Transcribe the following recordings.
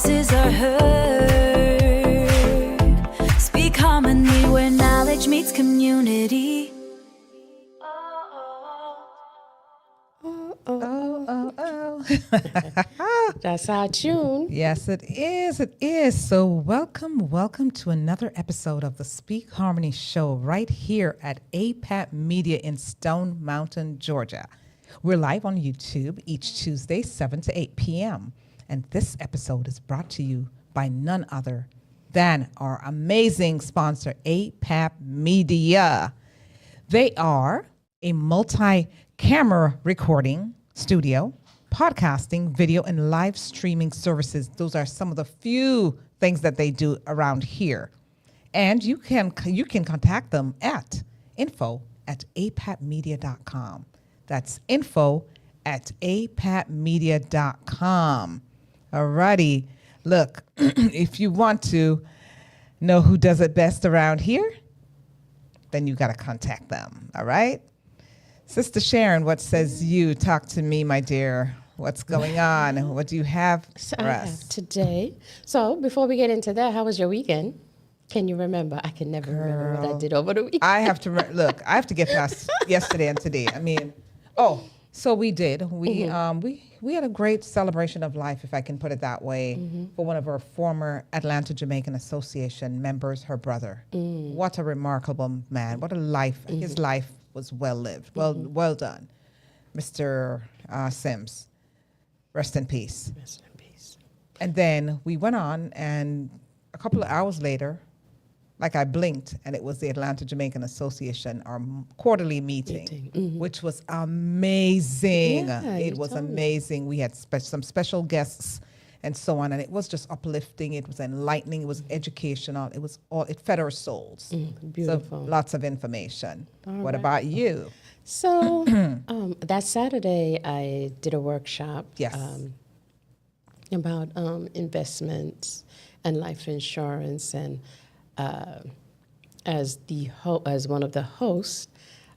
voices are heard. Speak harmony where knowledge meets community. That's our tune. Yes, it is. It is. So welcome to another episode of the Speak Harmony Show right here at Apap Media in Stone Mountain, Georgia. We're live on YouTube each Tuesday, 7 to 8 p.m. And this episode is brought to you by none other than our amazing sponsor, Apap Media. They are a multi-camera recording studio, podcasting, video, and live streaming services. Those are some of the few things that they do around here. And you can contact them at info@apapmedia.com. That's info@apapmedia.com. Alrighty. Look, if you want to know who does it best around here, then you got to contact them. All right? Sister Sharon, what says you? Talk to me, my dear. What's going on? What do you have for us today? So before we get into that, how was your weekend? Can you remember? I can never remember what I did over the weekend. I have to look. I have to get past yesterday and today. I mean, so we did. We had a great celebration of life, if I can put it that way, for one of our former Atlanta Jamaican Association members, her brother. What a remarkable man! What a life! His life was well lived. Well done, Mr. Sims. Rest in peace. Rest in peace. And then we went on, and a couple of hours later, like I blinked, and it was the Atlanta Jamaican Association, our quarterly meeting. Which was amazing. Yeah, it was amazing. We had some special guests and so on, and it was just uplifting. It was enlightening. It was educational. It fed our souls. Beautiful. So lots of information. What about you? So that Saturday, I did a workshop about investments and life insurance. And as one of the hosts,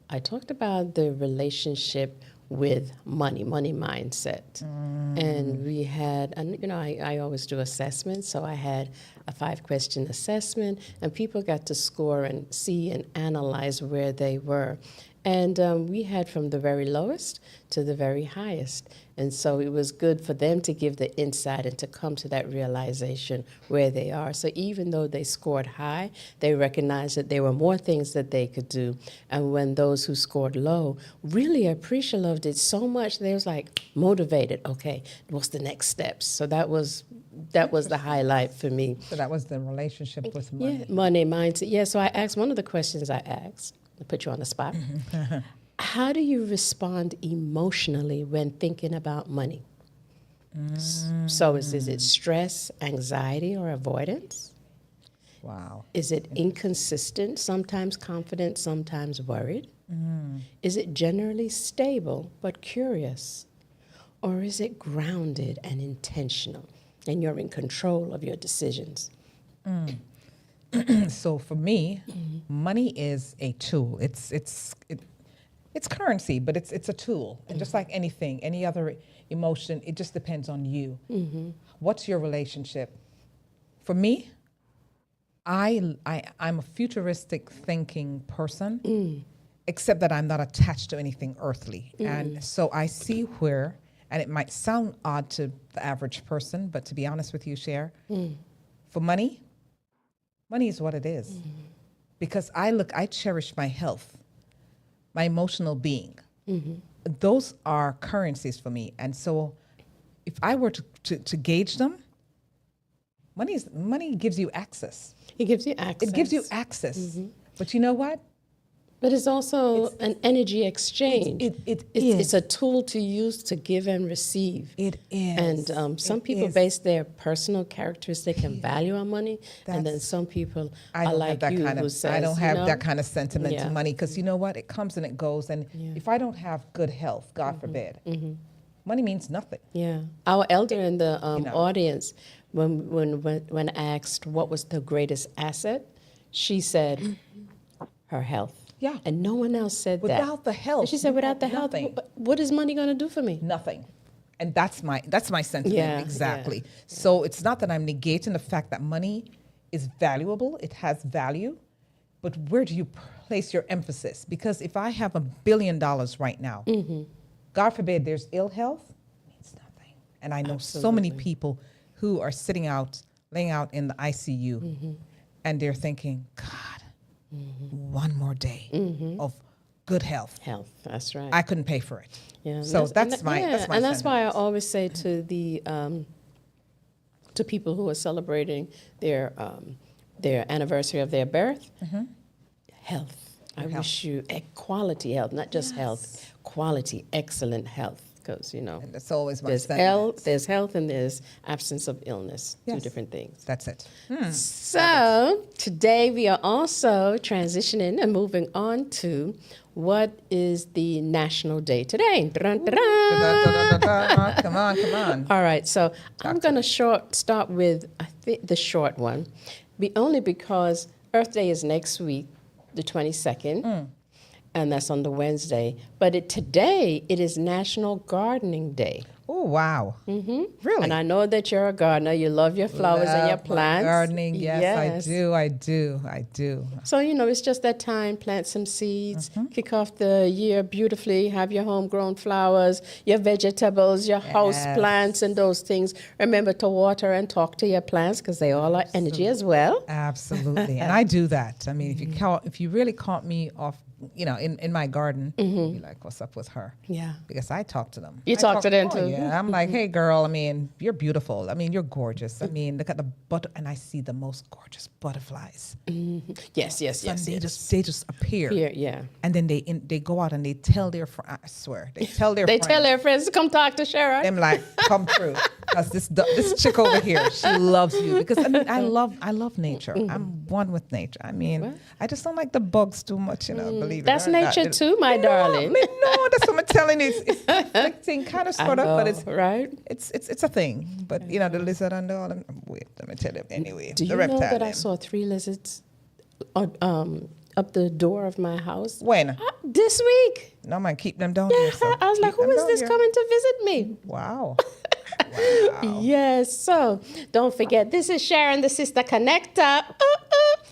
I talked about the relationship with money mindset. And we had, I always do assessments. So I had a 5-question assessment, and people got to score and see and analyze where they were. And we had from the very lowest to the very highest. And so it was good for them to give the insight and to come to that realization where they are. So even though they scored high, they recognized that there were more things that they could do. And when those who scored low really loved it so much, they was like motivated. Okay, what's the next steps? So that was the highlight for me. So that was the relationship with money. Yeah, money mindset. Yeah, so I asked, one of the questions I asked, I put you on the spot. How do you respond emotionally when thinking about money? So is it stress, anxiety, or avoidance? Wow. Is it inconsistent, sometimes confident, sometimes worried? Is it generally stable but curious? Or is it grounded and intentional and you're in control of your decisions? So for me, money is a tool. It's currency, but it's a tool. And just like anything, any other emotion, it just depends on you. What's your relationship? For me, I'm a futuristic thinking person, except that I'm not attached to anything earthly. And so I see where, and it might sound odd to the average person, but to be honest with you, Cher, for money is what it is. Because I cherish my health, my emotional being. Those are currencies for me. And so if I were to gauge them, money gives you access. It gives you access. It gives you access. But you know what? But it's also an energy exchange. It's a tool to use to give and receive. It is. And some people base their personal characteristic and value on money, and then some people are like you who says, I don't have that kind of sentiment to money, because you know what? It comes and it goes. And if I don't have good health, God forbid, money means nothing. Yeah. Our elder in the audience, when asked what was the greatest asset, she said her health. Yeah. And no one else said that. Without the health. And she said, without the health, what is money going to do for me? Nothing. And that's my sentiment, Yeah, exactly. yeah. So it's not that I'm negating the fact that money is valuable, it has value, but where do you place your emphasis? Because if I have $1 billion right now, God forbid there's ill health, it means nothing. And I know so many people who are laying out in the ICU, and they're thinking, God, one more day of good health. Health, that's right. I couldn't pay for it. Yeah, So that's my and that's why I sentiment. always say to the to people who are celebrating their anniversary of their birth, health. I wish you quality health, not just health, quality, excellent health. Because And that's always my there's sentiment. there's health and there's absence of illness. Two Yes. different things. That's it. So today we are also transitioning and moving on to what is the national day today. Dun, dun, dun. Come on. All right, so I'm going to start with I think the short one, only because Earth Day is next week, the 22nd, and that's on the Wednesday. But today it is National Gardening Day. Oh, wow. Really? And I know that you're a gardener. You love your flowers and your Love my plants. gardening, yes, I do. So, it's just that time, plant some seeds, kick off the year beautifully, have your homegrown flowers, your vegetables, your house plants and those things. Remember to water and talk to your plants because they all are energy as well. Absolutely. And I do that. I mean, if you really caught me off, in my garden, you'd be like, what's up with her? Yeah. Because I talk to them. You talk to them too? Yeah. I'm like, hey, girl, you're beautiful. You're gorgeous. Look at the and I see the most gorgeous butterflies. Yes. And they just appear. Yeah. And then they go out and they tell their friends. I swear, they tell their They friends. tell their friends to come talk to Sharon. Them like, come through. Because this chick over here, she loves you. Because I love nature. I'm one with nature. I just don't like the bugs too much, believe it That's or not. nature too, my darling. No, that's what I'm telling you. It's conflicting, kind of, sort of, but it's right. It's a thing. But the lizard and all them. Wait, let me tell you. Anyway, Do you the know reptile. that I saw 3 lizards up the door of my house? When? This week. No man, keep them down Yeah, here. So I was like, keep who them is down this here. coming to visit me? Wow. Yes, so don't forget, this is Sharon, the Sister Connector,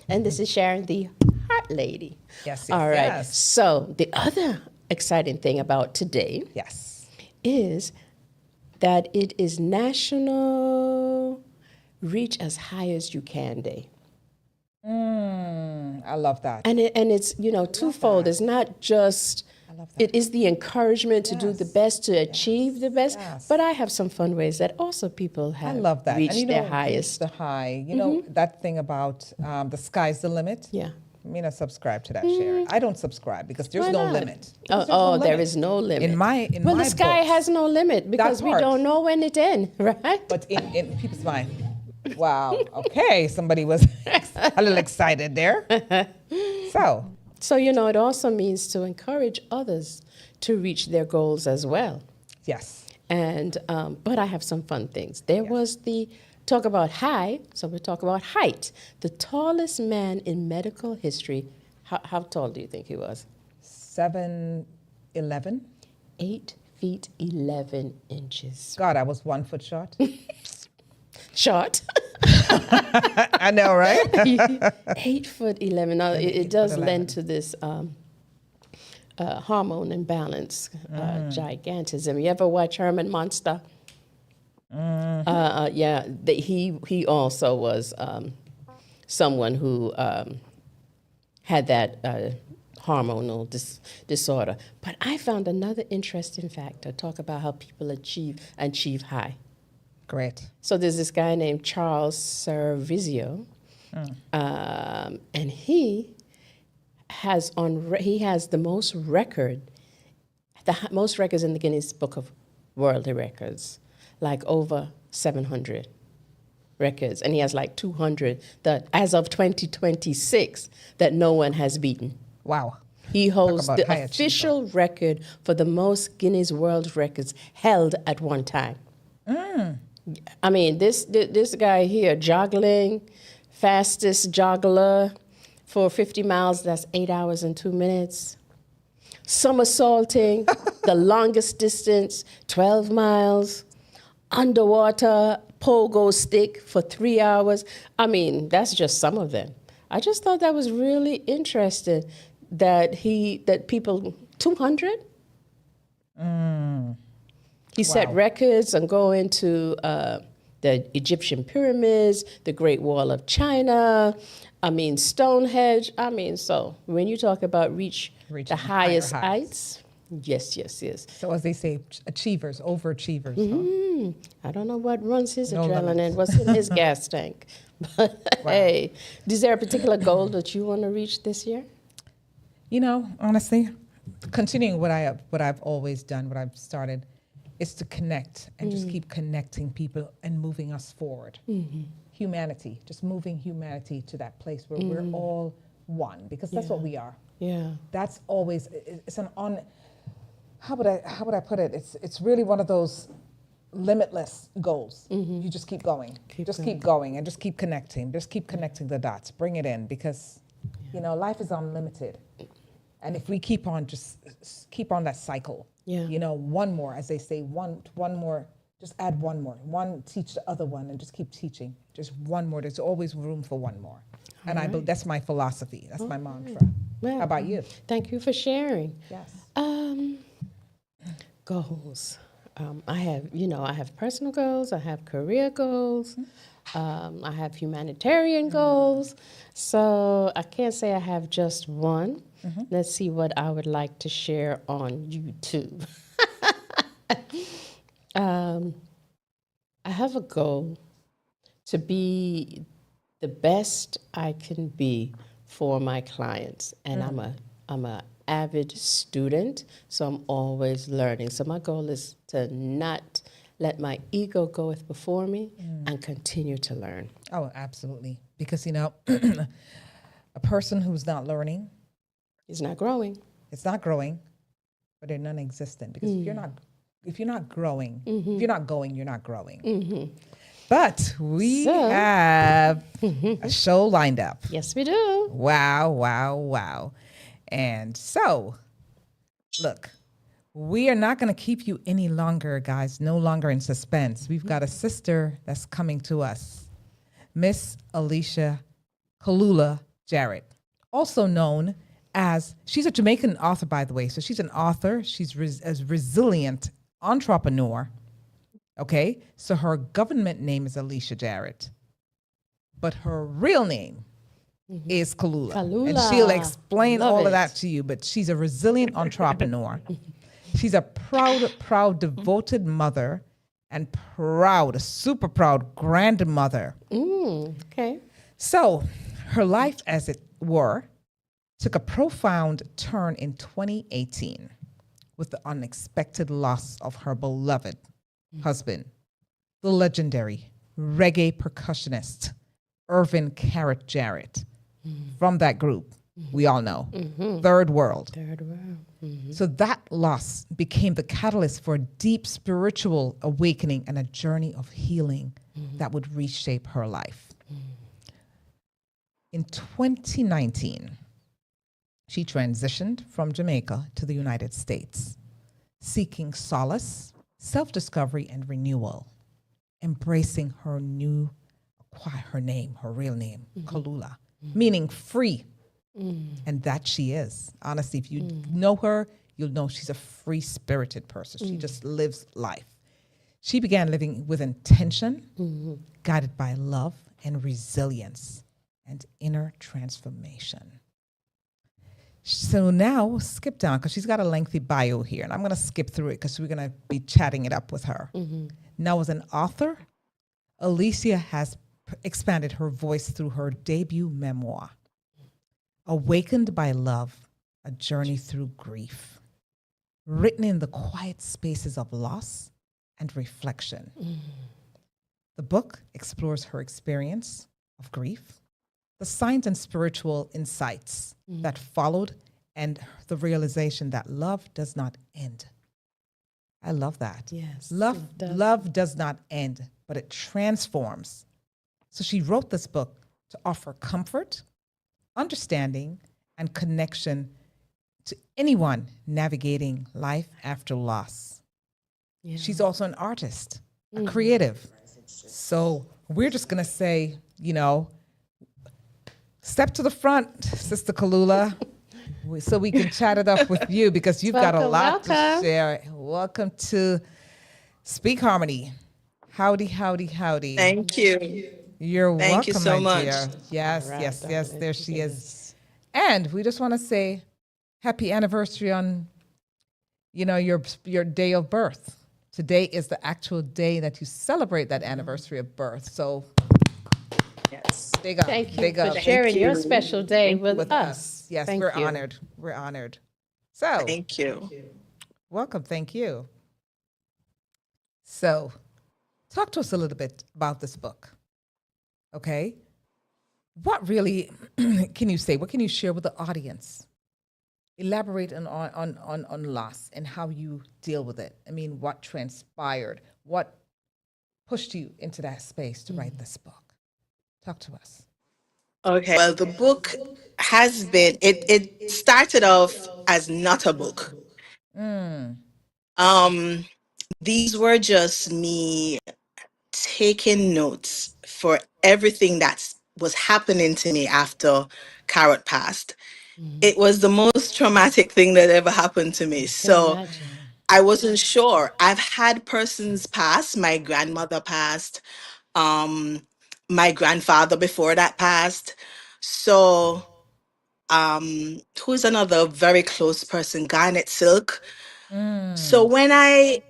and this is Sharon, the Heart Lady. Yes, All right, yes. so the other exciting thing about today Yes. is that it is National Reach as High as You Can Day. I love that. And it's twofold. It's not just it is the encouragement to do the best, to achieve the best. Yes. But I have some fun ways that also people have I love that. reached And their highest. The high. You know that thing about the sky's the limit. Yeah. I subscribe to that, Sharon. I don't subscribe because there's Why no not? limit. Because there's no There limit. is no limit. In my the sky books, has no limit because we part. don't know when it ends, right? But in people's mind, wow. Okay, somebody was a little excited there. So it also means to encourage others to reach their goals as well. yes, And but I have some fun things. There was the talk about high, so we talk about height. The tallest man in medical history. How tall do you think he was? 7'11". 8 feet 11 inches. God, I was 1 foot short. Short. I know, right? 8 foot 11. Now it does lend to this hormone imbalance, gigantism. You ever watch Herman Monster? He also was someone who had that hormonal disorder. But I found another interesting fact to talk about how people achieve high. Great. So there's this guy named Charles Cervizio, and he has the most most records in the Guinness Book of World Records, like over 700 records, and he has like 200 that, as of 2026, that no one has beaten. Wow. He holds about the high official record for the most Guinness World Records held at one time. I mean, this guy here, joggling, fastest joggler for 50 miles, that's 8 hours and 2 minutes. Somersaulting, the longest distance, 12 miles, underwater, pogo stick for 3 hours. I mean, that's just some of them. I just thought that was really interesting that people, 200? He set records and going to the Egyptian pyramids, the Great Wall of China, I mean, Stonehenge. I mean, so when you talk about reaching the highest heights, yes. So as they say, achievers, overachievers. Huh? I don't know what runs his No adrenaline, limits. what's in his gas tank. But hey, is there a particular goal that you want to reach this year? You know, honestly, continuing what I've always done, what I've started, is to connect and just keep connecting people and moving us forward. Humanity, just moving humanity to that place where we're all one, because that's what we are. Yeah. That's always, it's an how would I put it? It's really one of those limitless goals. You just keep going. Keep going and just keep connecting. Just keep connecting the dots. Bring it in, because you know, life is unlimited. And if we keep on keep on that cycle, you know, one more, as they say, one more, just add one more. One, teach the other one, and just keep teaching. Just one more. There's always room for one more. And I believe that's my philosophy. That's my mantra. Well, how about you? Thank you for sharing. Yes. Goals. I have personal goals. I have career goals. I have humanitarian goals. So I can't say I have just one. Let's see what I would like to share on YouTube. I have a goal to be the best I can be for my clients, and I'm a avid student, so I'm always learning. So my goal is to not let my ego go before me and continue to learn. Oh, absolutely. Because, you know, a person who's not learning, It's not growing. it's not growing, but they're non-existent. Because if you're not growing, if you're not going, you're not growing. But we have a show lined up. Yes, we do. Wow. And so, look, we are not going to keep you any longer, guys, no longer in suspense. We've got a sister that's coming to us, Miss Alisia Khulula Jarrett, also known as, she's a Jamaican author, by the way. So she's an author. She's a resilient entrepreneur. Okay, so her government name is Alisia Jarrett, but her real name is Khulula. And she'll explain all of that to you, but she's a resilient entrepreneur. She's a proud, devoted mother and super proud grandmother. Okay. So her life, as it were, took a profound turn in 2018 with the unexpected loss of her beloved husband, the legendary reggae percussionist, Irvin Jarrett. From that group, we all know, Third World. So that loss became the catalyst for a deep spiritual awakening and a journey of healing that would reshape her life. In 2019, she transitioned from Jamaica to the United States, seeking solace, self-discovery, and renewal, embracing her name, her real name, Khulula, meaning free. And that she is. Honestly, if you know her, you'll know she's a free-spirited person. She just lives life. She began living with intention, guided by love and resilience and inner transformation. So now, skip down, because she's got a lengthy bio here, and I'm going to skip through it because we're going to be chatting it up with her. Now, as an author, Alisia has expanded her voice through her debut memoir, Awakened by Love, A Journey Through Grief, written in the quiet spaces of loss and reflection. The book explores her experience of grief, the signs and spiritual insights that followed, and the realization that love does not end. I love that. Yes. Love does not end, but it transforms. So she wrote this book to offer comfort, understanding, and connection to anyone navigating life after loss. Yeah. She's also an artist, a creative. So we're just going to say, step to the front, Sister Khulula, so we can chat it up with you because you've got a lot to share. Welcome to Speak Harmony. Howdy, howdy, howdy. Thank you. You're Thank you welcome, so my much. dear. Yes, All right, yes, yes. darling. There she is. Yes. And we just want to say happy anniversary on, your day of birth. Today is the actual day that you celebrate that anniversary of birth. So Yes. big up, Thank you big for up sharing your you. special day with with us. us. Yes, Thank we're you. honored. We're honored. So Thank you. welcome. Thank you. So talk to us a little bit about this book. Okay. What really can you say? What can you share with the audience? Elaborate on loss and how you deal with it. I mean, what transpired? What pushed you into that space to write this book? Talk to us. Okay. Well, the book has been it started off as not a book. Um these were just me taking notes for everything that was happening to me after Carrot passed. It was the most traumatic thing that ever happened to me. I can So imagine. I wasn't sure. I've had persons pass. My grandmother passed. Um, my grandfather before that passed. So, who's another very close person? Garnet Silk. So when I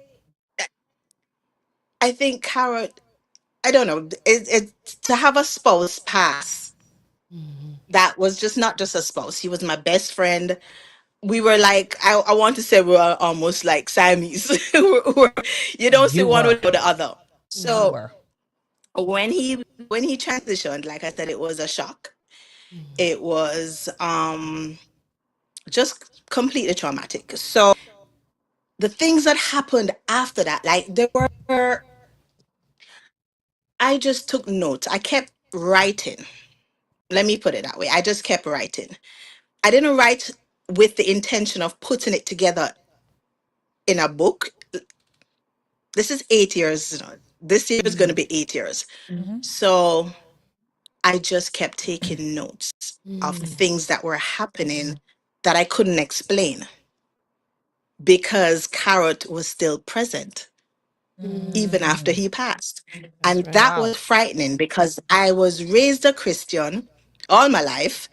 think Carrot, I don't know, it to have a spouse pass. That was just not just a spouse. He was my best friend. We were like, I want to say we were almost like Siamese. You don't see You one were. without the other. You So were. when he transitioned, like I said, it was a shock. It was just completely traumatic. So the things that happened after that, like there were, I just took notes. I kept writing. Let me put it that way. I just kept writing. I didn't write with the intention of putting it together in a book. This is 8 years. This year is going to be 8 years. So I just kept taking notes of things that were happening that I couldn't explain because Carrot was still present even after he passed. That's And right. that was Wow. frightening because I was raised a Christian all my life.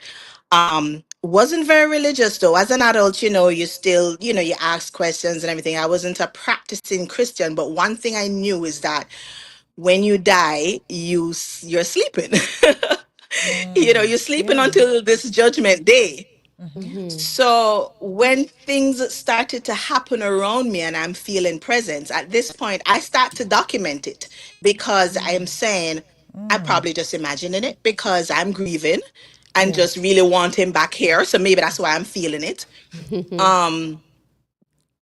Wasn't very religious though. As an adult, you still, you ask questions and everything. I wasn't a practicing Christian, but one thing I knew is that when you die, you're sleeping. You're sleeping Yeah. until this judgment day. Mm-hmm. So when things started to happen around me and I'm feeling presence, at this point, I start to document it because I am saying, I probably just imagining it because I'm grieving and Yeah. just really want him back here. So maybe that's why I'm feeling it. Um,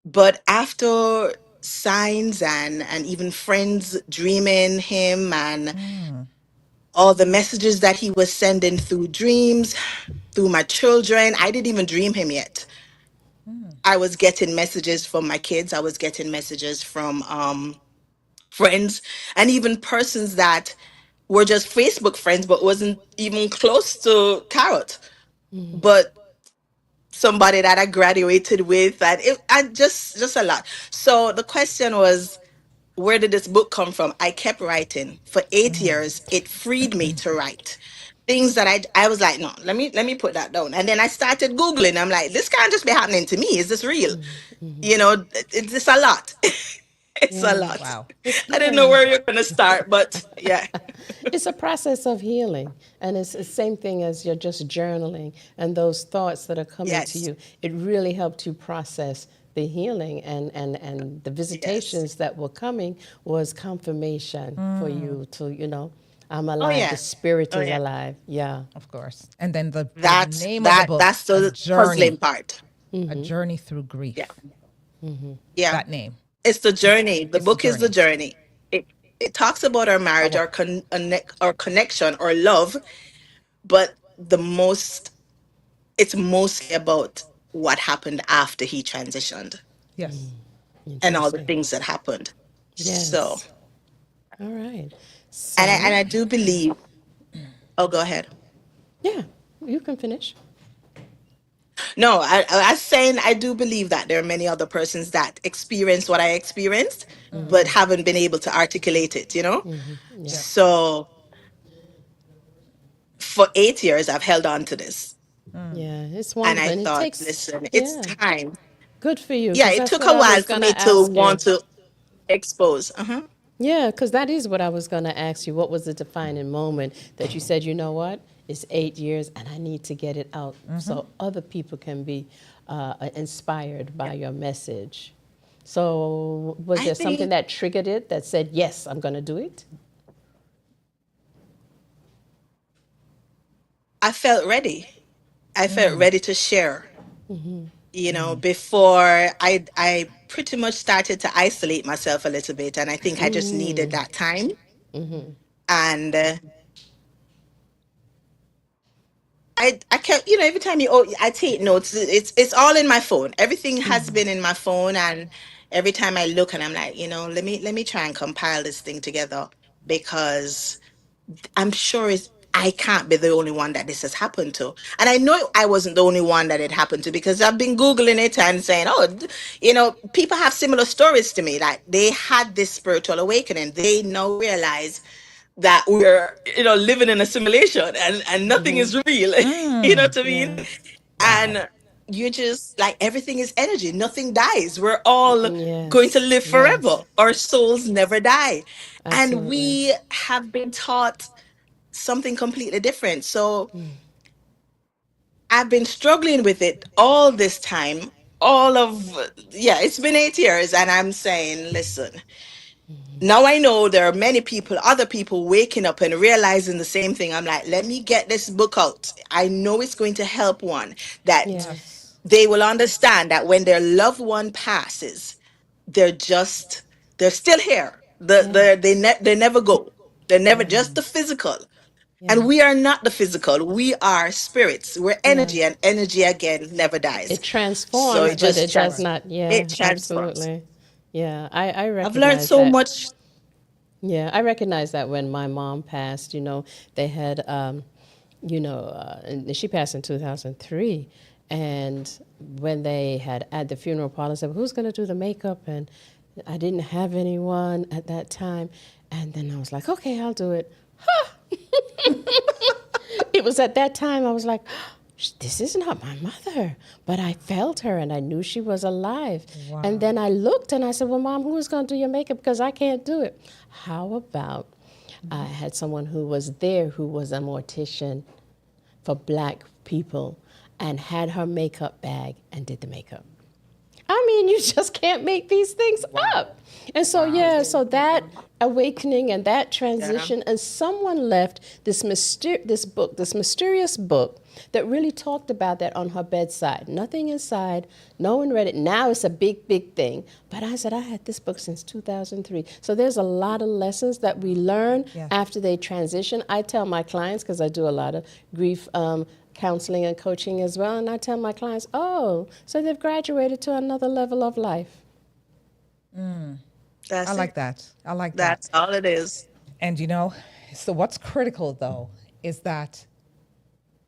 but after signs and even friends dreaming him and all the messages that he was sending through dreams, through my children, I didn't even dream him yet. I was getting messages from my kids. I was getting messages from friends and even persons that were just Facebook friends, but wasn't even close to Carrot, but somebody that I graduated with, and I just a lot. So the question was, where did this book come from? I kept writing for 8 years. It freed me to write things that I was like, no, let me put that down. And then I started Googling. I'm like, this can't just be happening to me. Is this real? It's a lot. It's a Yeah. lot. Wow. It's I didn't know yeah. where you're gonna start, but yeah. It's a process of healing, and it's the same thing as you're just journaling and those thoughts that are coming to Yes. you. It really helped you process the healing, and the Yes. visitations that were coming was confirmation for you to I'm Oh alive. The yeah. spirit Oh is yeah. alive. Yeah. Of course. And then the That's name of the that book, that's the puzzling part. A Journey Through Yeah. Grief. Yeah. That name. It's the journey. The It's the book is the journey. journey. It talks about our marriage, Our our connection, or love, but it's mostly about what happened after he transitioned Yes. and all the Interesting. things that happened. So, Yes. All right. and So, I do believe, oh, go ahead. yeah, you can finish. No, I was saying I do believe that there are many other persons that experienced what I experienced, but haven't been able to articulate it, you know? Yeah. Yes. So for 8 years, I've held on to this. Yeah. It's And I wonderful. And it thought, takes, listen, it's yeah, time. good for you. Yeah, Because it that's took what a I while was for going me to to ask want you. to expose. Uh-huh. Yeah, because that is what I was going to ask you. What was the defining moment that you said, you know what? It's 8 years and I need to get it out so other people can be inspired by your message. So, was I there something think that triggered it that said, yes, I'm going to do it? I felt ready. I felt ready to share. You know, before I pretty much started to isolate myself a little bit, and I think I just needed that time. And I kept, you know, every time I take notes. It's all in my phone. Everything has been in my phone, and every time I look, and I'm like, you know, let me try and compile this thing together, because I'm sure I can't be the only one that this has happened to. And I know I wasn't the only one that it happened to, because I've been Googling it and saying, oh, you know, people have similar stories to me. Like they had this spiritual awakening. They now realize that we're, you know, living in a simulation, and nothing is real. You know what I mean? Yeah. Wow. And you just like, everything is energy. Nothing dies. We're all going to Yes. live Yes. forever. Our souls never die. And Absolutely. we have been taught something completely different. So I've been struggling with it all this time. Yeah, it's been 8 years, and I'm saying, listen, now I know there are many people, other people waking up and realizing the same thing. I'm like, let me get this book out. I know it's going to help one, that Yeah. Yes. they will understand that when their loved one passes, they're just, they're still here. Yeah. They never go. They're never just the physical. And Yeah. we are not the physical. We are spirits. We're Yeah. energy, and energy again never dies. It So transforms, it but just it does Right. not. it Yeah, transforms. absolutely. Yeah, I I've learned recognize so that. much. Yeah, I recognize that when my mom passed, they had, and she passed in 2003. And when they had at the funeral parlor, said, who's going to do the makeup? And I didn't have anyone at that time. And then I was like, okay, I'll do it. It was at that time I was like, this is not my mother. But I felt her and I knew she was alive. And Wow. then I looked and I said, well, Mom, who's going to do your makeup? Because I can't do it. How about I had someone who was there who was a mortician for black people and had her makeup bag and did the makeup. I mean, you just can't make these things up. And so, yeah, so that awakening and that Yeah. transition, and someone left this mysterious book that really talked about that on her bedside. Nothing inside, no one read it. Now it's a big, big thing. But I said, I had this book since 2003. So there's a lot of lessons that we learn Yeah. after they transition. I tell my clients, because I do a lot of grief counseling and coaching as well. And I tell my clients, oh, so they've graduated to another level of life. I That's like it. that. I like that. That's all it is. And so what's critical though is that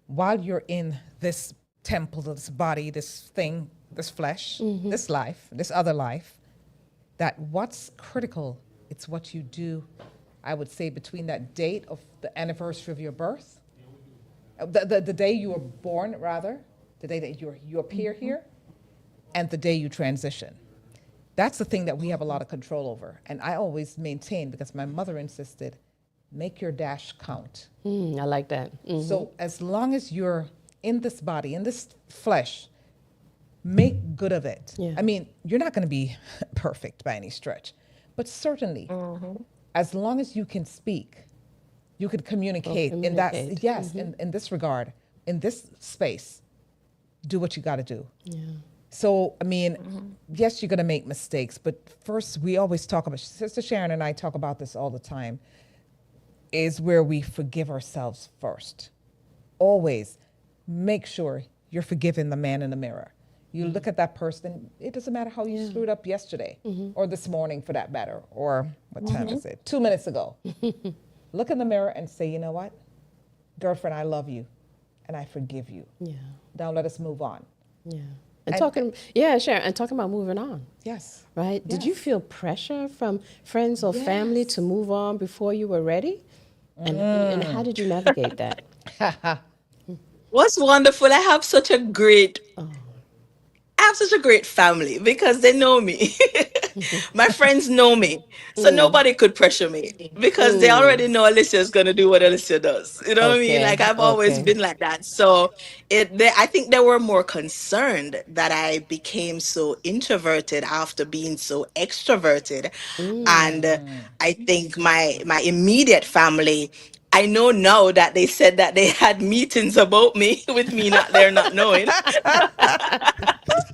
while you're in this temple, this body, this thing, this flesh, this life, this other life, that what's critical, it's what you do, I would say, between that date of the anniversary of your birth, the day you were born, rather, the day that you appear here, and the day you transition. That's the thing that we have a lot of control over. And I always maintain, because my mother insisted, make your dash count. I like that. So as long as you're in this body, in this flesh, make good of it. Yeah. I mean, you're not going to be perfect by any stretch, but certainly, as long as you can speak, you could communicate, in that, communicate. yes, in this regard, in this space, do what you got to do. Yeah. So, I mean, yes, you're going to make mistakes, but first, we always talk about, Sister Sharon and I talk about this all the time, is where we forgive ourselves first. Always make sure you're forgiving the man in the mirror. You look at that person, it doesn't matter how you screwed up yesterday or this morning for that matter, or what time is it? 2 minutes ago. Look in the mirror and say, you know what? Girlfriend, I love you and I forgive you. Yeah. Now let us move on. Yeah. And Sharon, and talking about moving on, Yes. right? Did you Yes. feel pressure from friends or family to move on before you were ready? And how did you navigate that? What's wonderful, I have such a great family because they know me. My friends know me. So nobody could pressure me because they already know Alicia is going to do what Alicia does. You know what I mean? Like Okay. I've always Okay. been like that. So I think they were more concerned that I became so introverted after being so extroverted. And I think my immediate family, I know now that they said that they had meetings about me with me not there, not knowing.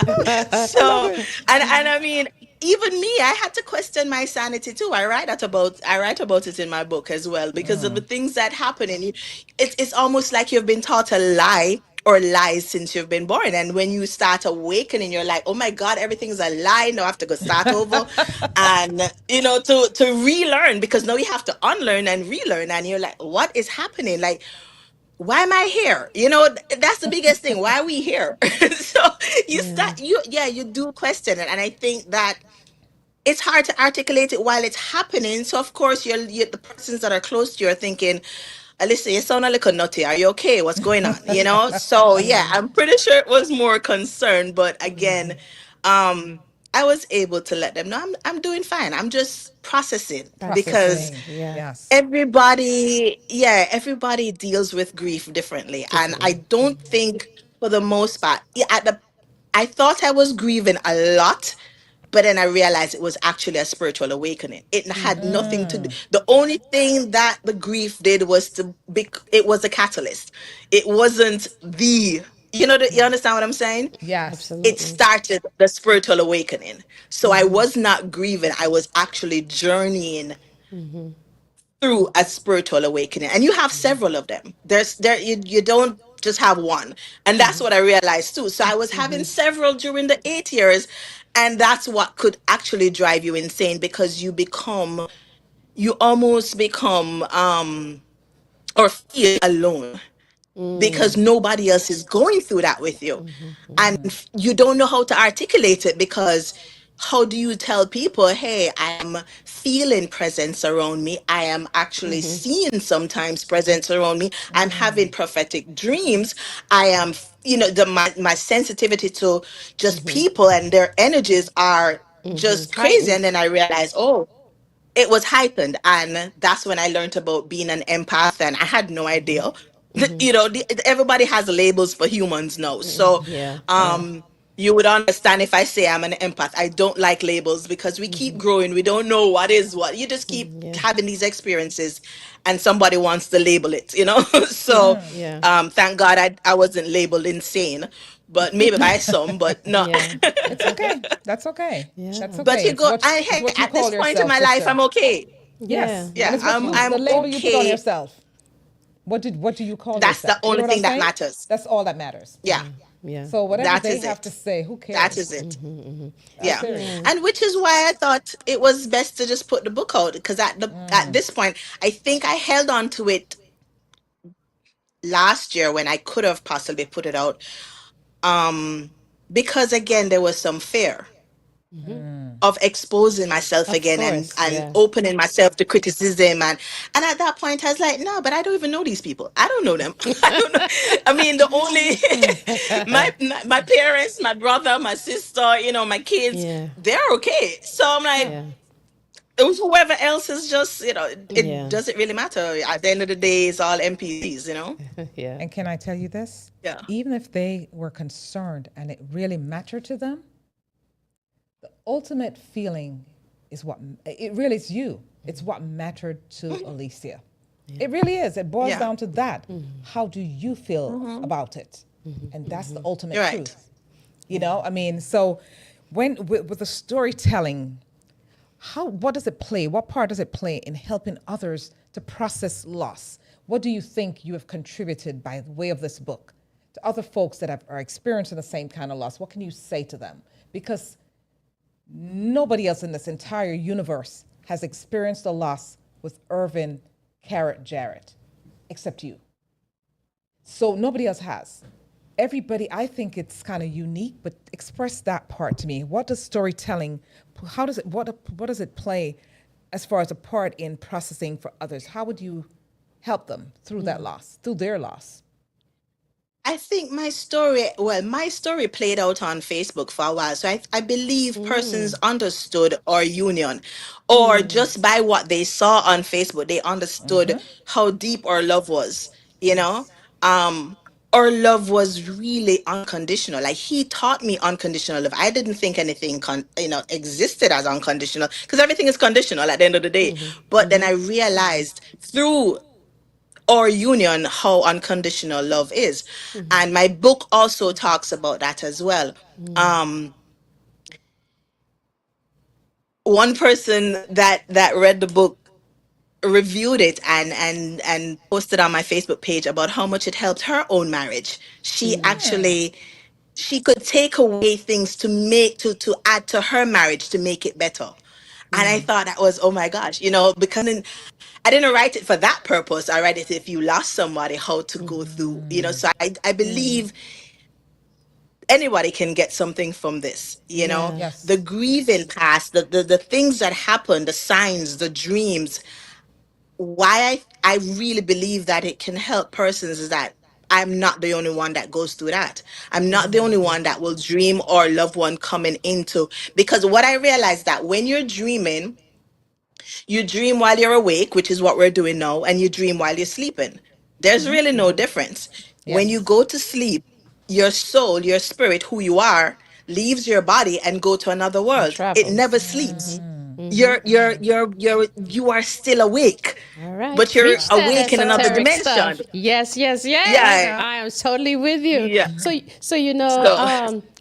I love So, it. and I mean, even me, I had to question my sanity too. I write about it in my book as well because of the things that happen in you. It's almost like you've been taught a lie or lies since you've been born. And when you start awakening, you're like, oh my God, everything's a lie. Now I have to go start over. And to relearn, because now you have to unlearn and relearn. And you're like, what is happening? Like, why am I here? That's the biggest thing. Why are we here? So Yeah. you do question it. And I think that it's hard to articulate it while it's happening. So of course the persons that are close to you are thinking, Alyssa, you sound a little nutty. Are you okay? What's going on? So yeah, I'm pretty sure it was more concern. But again, um, I was able to let them know I'm doing fine. I'm just processing because Processing. Yeah. Yes. everybody deals with grief differently. And I Differently. don't think for the most part, I thought I was grieving a lot, but then I realized it was actually a spiritual awakening. It had nothing to do. The only thing that the grief did was it was a catalyst. It wasn't you understand what I'm saying? Yes. It Absolutely. started the spiritual awakening. So I was not grieving. I was actually journeying through a spiritual awakening, and you have several of them. You don't just have one, and that's what I realized too. So I was having several during the 8 years, and that's what could actually drive you insane because you almost become or feel alone because nobody else is going through that with you. And you don't know how to articulate it because how do you tell people, hey, I am feeling presence around me. I am actually seeing sometimes presence around me. I'm having prophetic dreams. I am, my sensitivity to just people and their energies are just crazy. And Heightened. then I realized, oh, it was heightened, and that's when I learned about being an empath, and I had no idea. Everybody has labels for humans now, so Yeah. Yeah. um you would understand if I say I'm an empath. I don't like labels because we keep growing, we don't know what is what. You just keep Yeah. having these experiences and somebody wants to label it. So Yeah. thank God I wasn't labeled insane, but maybe by some, but no. Yeah. It's okay. That's okay. That's Yeah. But okay. you go, I It's hey, what you at this call point in yourself, my life, sister. I'm okay. Yeah. Yes. And Yeah, it's what Wonderful. the I'm label you put on okay. yourself. What do you call That's the yourself? You know only what I'm thing that saying? matters. That's all that matters. Yeah, Yeah. So whatever that they is have to it. say, who That cares? is it. I'm Yeah. serious. Yeah. And which is why I thought it was best to just put the book out because at this point, I think I held on to it last year when I could have possibly put it out. Because again, there was some fear of exposing myself Of again course. and Yeah. opening myself to criticism and at that point I was like, no, but I don't even know these people. I don't know them. I don't know. I mean, the only my parents, my brother, my sister, my kids, Yeah. they're okay. So I'm like, Yeah. it was whoever else is just, it Yeah. doesn't really matter. At the end of the day, it's all NPCs. Yeah. And can I tell you this? Yeah. Even if they were concerned and it really mattered to them, the ultimate feeling is what it really is you. It's what mattered to Alicia. It really is. It boils Yeah. down to that. How do you feel about it? And that's the ultimate You're right. truth. I mean, so when with the storytelling, what does it play? What part does it play in helping others to process loss? What do you think you have contributed by way of this book to other folks that are experiencing the same kind of loss? What can you say to them? Because nobody else in this entire universe has experienced a loss with Irvin Jarrett except you. So nobody else has. Everybody, I think it's kind of unique, but express that part to me. What does storytelling, what does it play as far as a part in processing for others? How would you help them through that loss, through their loss? I think my story played out on Facebook for a while. So I believe persons understood our union, or just by what they saw on Facebook, they understood how deep our love was, you know? Yes. Um, our love was really unconditional. Like he taught me unconditional love. I didn't think anything existed as unconditional because everything is conditional at the end of the day. But then I realized through or union how unconditional love is, and my book also talks about that as well. um One person that read the book reviewed it and posted on my Facebook page about how much it helped her own marriage. She could take away things to make to add to her marriage to make it better. And I thought that was, oh my gosh, because I didn't write it for that purpose. I write it if you lost somebody, how to go through, so I believe anybody can get something from this, Yeah. the Yes. grieving past, the things that happen, the signs, the dreams. Why I really believe that it can help persons is that I'm not the only one that goes through that. I'm not the only one that will dream or loved one coming into, because what I realized that when you're dreaming, you dream while you're awake, which is what we're doing now, and you dream while you're sleeping. There's really no difference. When you Yes. go to sleep, your soul, your spirit, who you are, leaves your body and go to another It world. It never travels. sleeps. You are still awake, All right. but you're Preach that awake in Wow. another esoteric dimension. stuff. Yes, yes, Right yes. Yeah, now. I am totally with you. yeah. So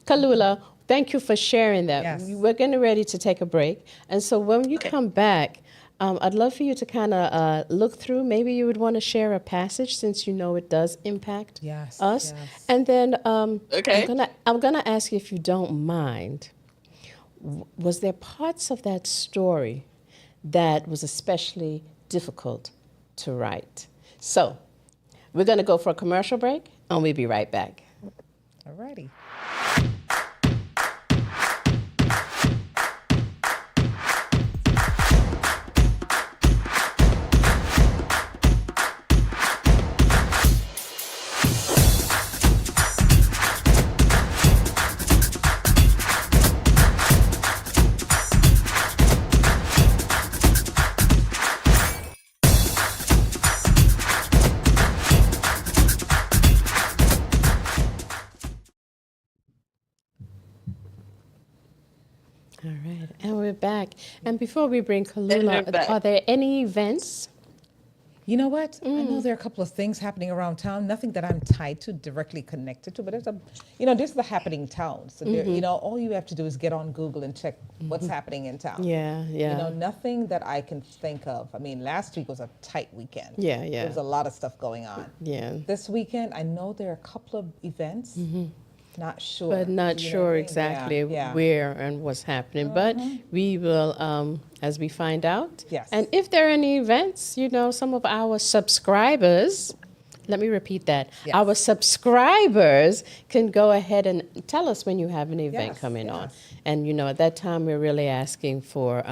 Kalula, thank you for sharing that. Yes. We're getting ready to take a break. And so when you okay, come back, I'd love for you to kind of look through. Maybe you would want to share a passage since you know it does impact Yes. us. Yes. And then okay. I'm gonna ask you if you don't mind. Was there parts of that story that was especially difficult to write? So we're going to go for a commercial break and we'll be right back. Alrighty. All right, and we're back. And before we bring And we're Kalula, back. are there any events? You know what? I know there are a couple of things happening around town. Nothing that I'm tied to, directly connected to, but there's the happening town. So there, all you have to do is get on Google and check what's happening in town. Yeah, yeah. Nothing that I can think of. I mean, last week was a tight weekend. Yeah, yeah. There was a lot of stuff going on. Yeah. This weekend, I know there are a couple of events. Not sure. But not You know what I sure mean? exactly Yeah. where and what's happening. But we will, as we find out. Yes. And if there are any events, some of our subscribers, let me repeat that. Yes. Our subscribers can go ahead and tell us when you have an event Yes, coming on. yes. And, at that time, we're really asking for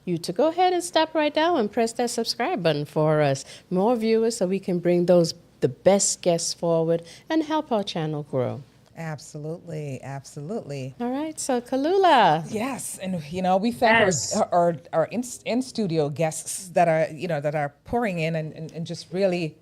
you to go ahead and stop right now and press that subscribe button for us. More viewers so we can bring the best guests forward and help our channel grow. Absolutely, absolutely. All right, so Kalula. Yes, and we thank Yes. our in studio guests that are pouring in and just really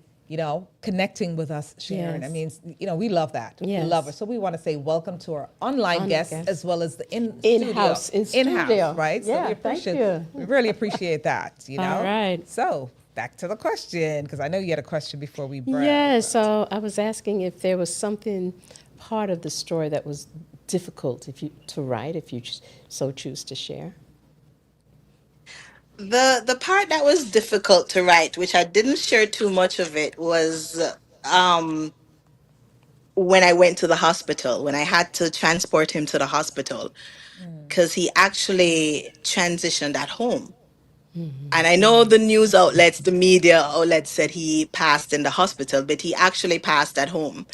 connecting with us, Sharon. Yes. I mean, we love that. Yes. We love it. So we want to say welcome to our online guests guests. as well as the In-house, in in-house, studio. right? Yeah, so we thank appreciate you. we really appreciate that. All right. So back to the question, because I know you had a question before we break. Yeah, so I was asking if there was something part of the story that was difficult to write, if you so choose to share. The part that was difficult to write, which I didn't share too much of it, was when I went to the hospital, when I had to transport him to the hospital, because he actually transitioned at home. And I know the news outlets, the media outlets said he passed in the hospital, but he actually passed at home.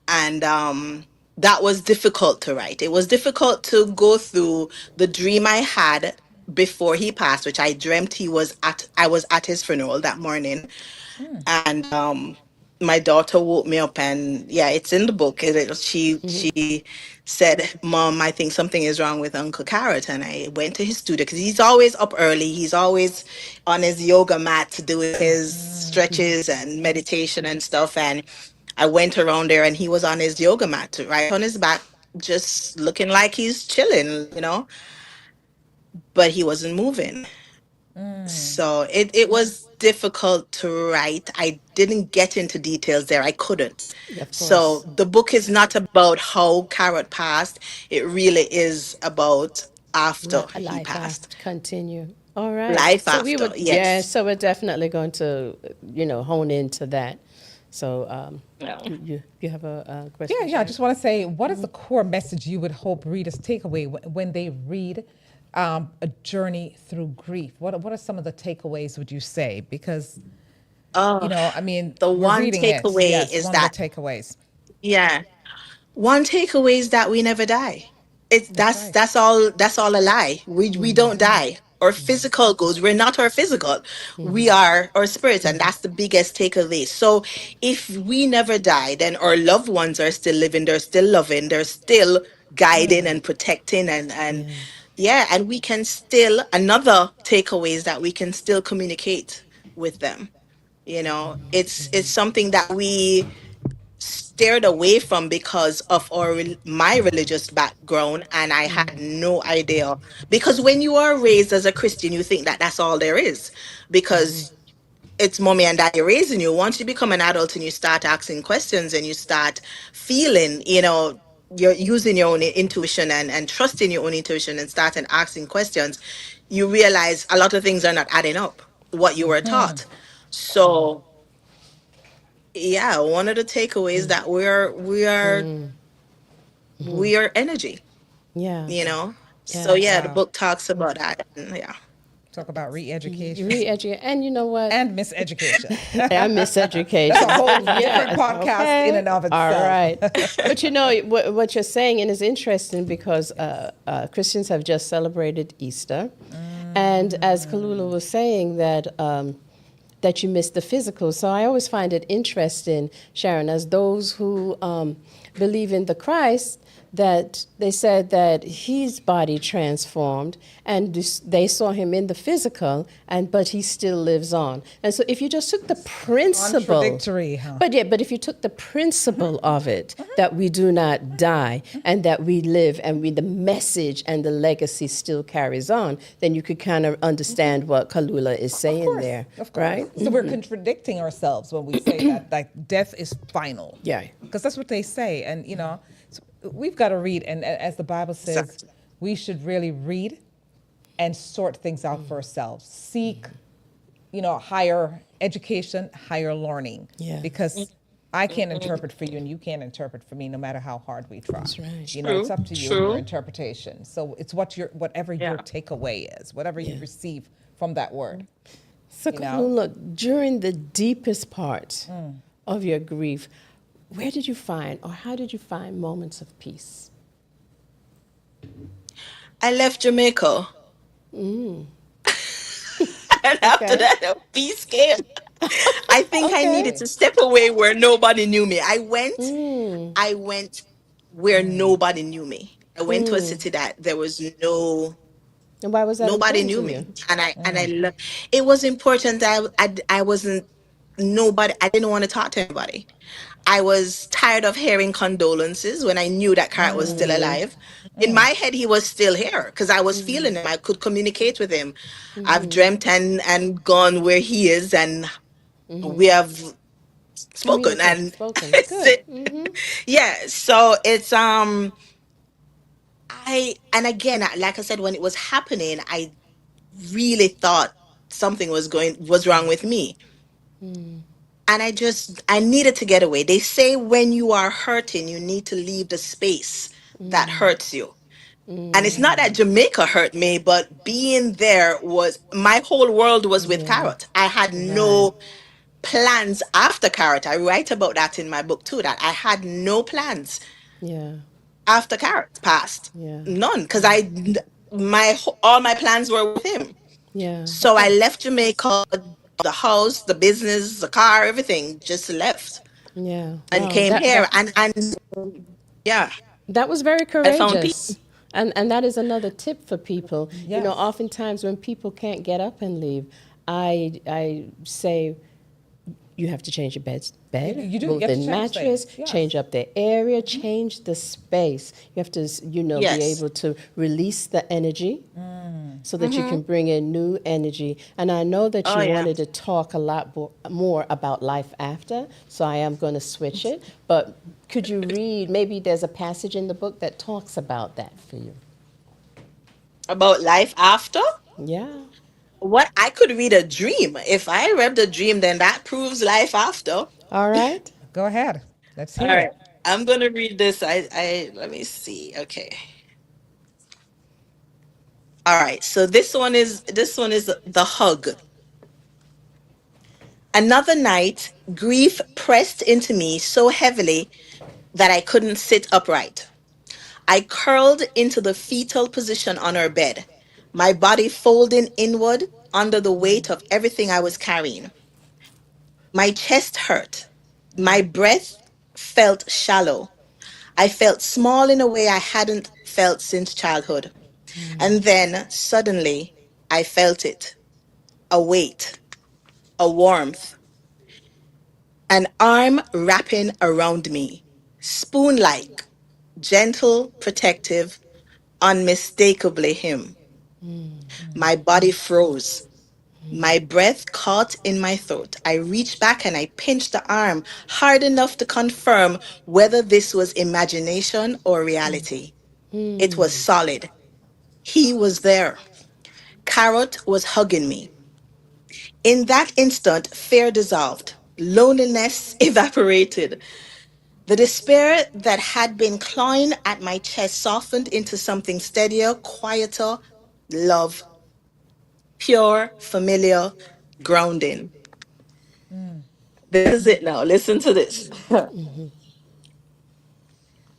And that was difficult to write. It was difficult to go through the dream I had before he passed, which I dreamt I was at his funeral that morning. And my daughter woke me up, and yeah, it's in the book. She said, "Mom, I think something is wrong with Uncle Carrot." And I went to his studio because he's always up early. He's always on his yoga mat doing his stretches and meditation and stuff. And I went around there, and he was on his yoga mat, right on his back, just looking like he's chilling. But he wasn't moving. So it was difficult to write. I didn't get into details there. I couldn't. Yeah, of So course. the book is not about how Carrot passed. It really is about after A he life passed. after continue. All right. Life So we after, would, yeah. yes. So we're definitely going to, hone into that. So Yeah. you have a Yeah, question? yeah. I Sharon? just want to say, what is the core message you would hope readers take away when they read A Journey Through Grief? What are some of the takeaways, would you say? Because, Oh, I mean, the we're one reading it. takeaway Yes, is one of the that, takeaways. yeah. One takeaway is that we never die. It's That's that's right. that's all a lie. We don't die. Our physical goes. We're not our physical. We are our spirits, and that's the biggest takeaway. So if we never die, then our loved ones are still living, they're still loving, they're still guiding and protecting and Yeah. yeah, and we can still another takeaway is that we can still communicate with them. It's something that we steered away from because of my religious background, and I had no idea. Because when you are raised as a Christian, you think that that's all there is, because it's mommy and daddy raising you. Once you become an adult and you start asking questions and you start feeling, you're using your own intuition and trusting your own intuition and starting asking questions, you realize a lot of things are not adding up what you were taught. So yeah, one of the takeaways that we are energy, Yeah. you know. So Yeah. yeah, the Wow. book talks about that. And yeah. Talk about re-education Re-educate, and you know what? and miseducation. I miss education. That's a whole Yeah, different podcast in and of all itself. right. But what you're saying, and is interesting because Christians have just celebrated Easter, and as Khulula was saying that you miss the physical. So I always find it interesting, Sharon, as those who believe in the Christ, that they said that his body transformed and they saw him in the physical, but he still lives on. And so if you just took the principle, Contradictory, huh? but if you took the principle of it, that we do not die and that we live and the message and the legacy still carries on, then you could kind of understand what Khulula is saying there, Of course. right? So we're contradicting ourselves when we say that like death is final. Yeah. Because that's what they say. And, so we've got to read. And as the Bible says, Exactly. we should really read and sort things out for ourselves. Seek, higher education, higher learning. Yeah. Because I can't interpret for you and you can't interpret for me no matter how hard we try. That's right. It's up to you and True. your interpretation. So it's whatever your Yeah. takeaway is, whatever you receive from that word. So, You know? Khulula, during the deepest part of your grief, where did you find, or how did you find moments of peace? I left Jamaica. And after Okay. that, peace came. I think I needed Okay. to step away where nobody knew me. I went where nobody knew me. I went to a city that there was And why was that nobody important knew to you? me. It was important that I wasn't nobody. I didn't want to talk to anybody. I was tired of hearing condolences when I knew that Carrot was still alive. In my head, he was still here because I was feeling him. I could communicate with him. I've dreamt and gone where he is, and we have spoken. Communicated, And spoken. Good. yeah, so it's and again, like I said, when it was happening, I really thought something was wrong with me. and I needed to get away. They say when you are hurting, you need to leave the space that hurts you. And it's not that Jamaica hurt me, but being there was, my whole world was with Yeah. Carrot. I had Right. no plans after Carrot. I write about that in my book too, that I had no plans Yeah. after Carrot passed. Yeah. None, because all my plans were with him. Yeah. So I left Jamaica, the house, the business, the car, everything, just left Yeah. and Wow. came That here. that And yeah, that was very I found peace. courageous. And that is another tip for people. You know, Yes. oftentimes when people can't get up and leave, I say you have to change your bed, You do. move You have the to change mattress, things. Yes. change up the area, change the space. You have to, be Yes. able to release the energy so that you can bring in new energy. And I know that Oh you yeah. wanted to talk a lot more about life after, so I am going to switch it. But could you read, maybe there's a passage in the book that talks about that for you? About life after? Yeah. What, I could read a dream. If I read the dream, then that proves life after. All right. Go ahead. Let's All hear right. it. I'm gonna read this. I let me see. Okay. All right. So this one is the hug. Another night, grief pressed into me so heavily that I couldn't sit upright. I curled into the fetal position on her bed, my body folding inward under the weight of everything I was carrying. My chest hurt. My breath felt shallow. I felt small in a way I hadn't felt since childhood. And then suddenly I felt it, a weight, a warmth, an arm wrapping around me, spoon like, gentle, protective, unmistakably him. My body froze. My breath caught in my throat. I reached back and I pinched the arm hard enough to confirm whether this was imagination or reality. It was solid. He was there. Carrot was hugging me. In that instant, fear dissolved. Loneliness evaporated. The despair that had been clawing at my chest softened into something steadier, quieter, love, pure, familiar, grounding. This is it now. Listen to this.